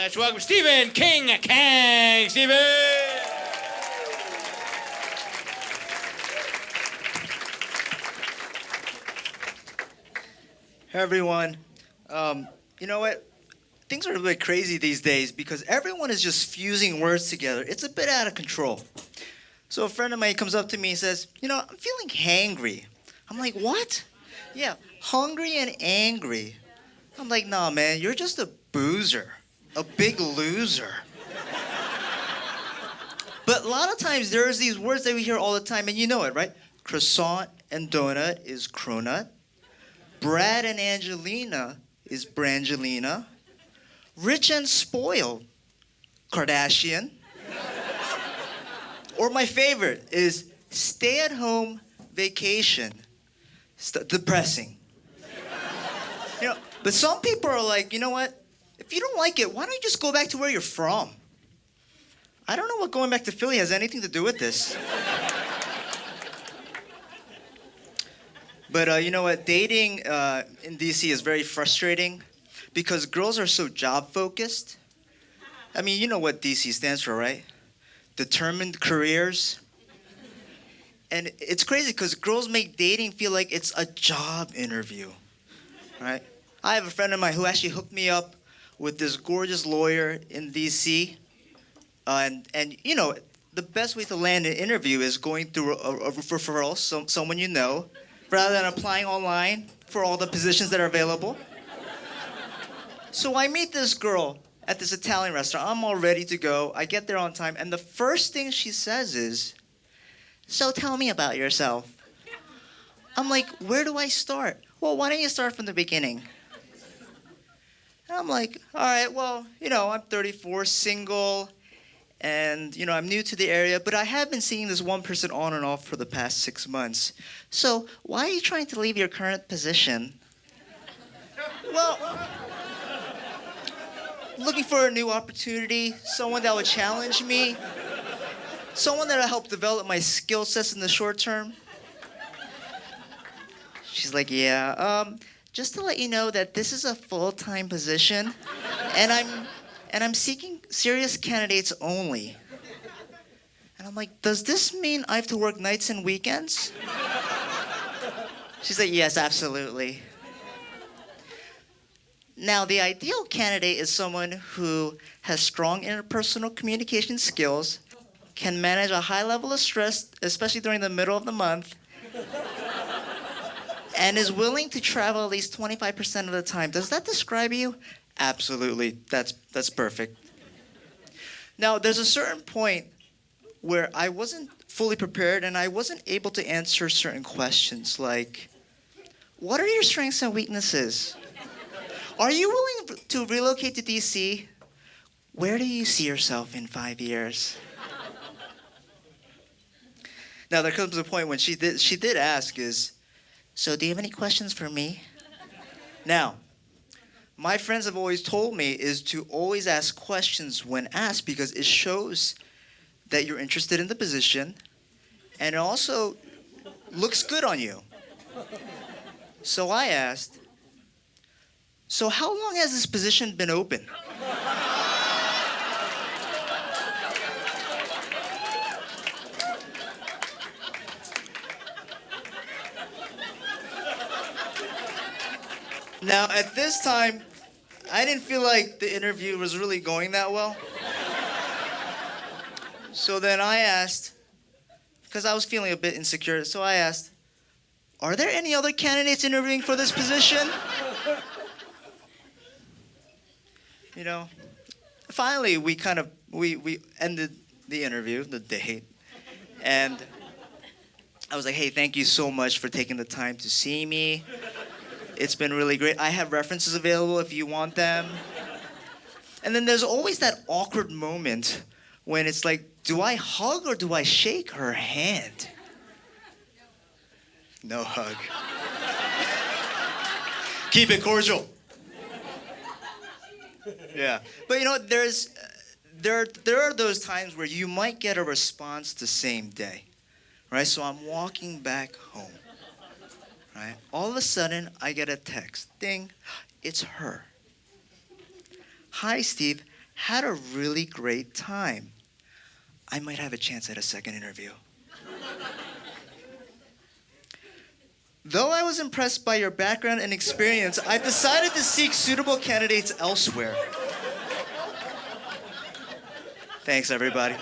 Let's welcome Stephen Kingkang. Stephen! Hey everyone. You know what? Things are a bit crazy these days because everyone is just fusing words together. It's a bit out of control. So a friend of mine comes up to me and says, I'm feeling hangry. I'm like, what? Yeah, hungry and angry. I'm like, nah, man, you're just a boozer, a big loser. But a lot of times there's these words that we hear all the time, and you know it, right? Croissant and donut is cronut. Brad and Angelina is Brangelina. Rich and spoiled, Kardashian. Or my favorite is stay-at-home vacation. Depressing. But some people are like, you know what? If you don't like it, why don't you just go back to where you're from? I don't know what going back to Philly has anything to do with this. But you know what? Dating in DC is very frustrating because girls are so job-focused. I mean, you know what DC stands for, right? Determined careers. And it's crazy because girls make dating feel like it's a job interview, right? I have a friend of mine who actually hooked me up with this gorgeous lawyer in DC. And the best way to land an interview is going through a referral, someone you know, rather than applying online for all the positions that are available. So I meet this girl at this Italian restaurant. I'm all ready to go. I get there on time, and the first thing she says is, "So tell me about yourself." I'm like, where do I start? Well, why don't you start from the beginning? And I'm like, all right, well, I'm 34, single, and, I'm new to the area, but I have been seeing this one person on and off for the past 6 months. So why are you trying to leave your current position? Well, looking for a new opportunity, someone that would challenge me, someone that will help develop my skill sets in the short term. She's like, yeah, just to let you know that this is a full-time position, and I'm seeking serious candidates only. And I'm like, does this mean I have to work nights and weekends? She's like, yes, absolutely. Now, the ideal candidate is someone who has strong interpersonal communication skills, can manage a high level of stress, especially during the middle of the month, and is willing to travel at least 25% of the time. Does that describe you? Absolutely. That's perfect. Now, there's a certain point where I wasn't fully prepared and I wasn't able to answer certain questions like, what are your strengths and weaknesses? Are you willing to relocate to DC? Where do you see yourself in 5 years? Now, there comes a point when she did ask is, so do you have any questions for me? Now, my friends have always told me is to always ask questions when asked because it shows that you're interested in the position and it also looks good on you. So I asked, so how long has this position been open? Now, at this time, I didn't feel like the interview was really going that well. So then I asked, because I was feeling a bit insecure, so I asked, are there any other candidates interviewing for this position? Finally, we ended the interview, the date, and I was like, hey, thank you so much for taking the time to see me. It's been really great. I have references available if you want them. And then there's always that awkward moment when it's like, do I hug or do I shake her hand? No hug. Keep it cordial. Yeah. But there are those times where you might get a response the same day, right? So I'm walking back home. Right? All of a sudden, I get a text. Ding. It's her. Hi, Steve. Had a really great time. I might have a chance at a second interview. Though I was impressed by your background and experience, I decided to seek suitable candidates elsewhere. Thanks, everybody.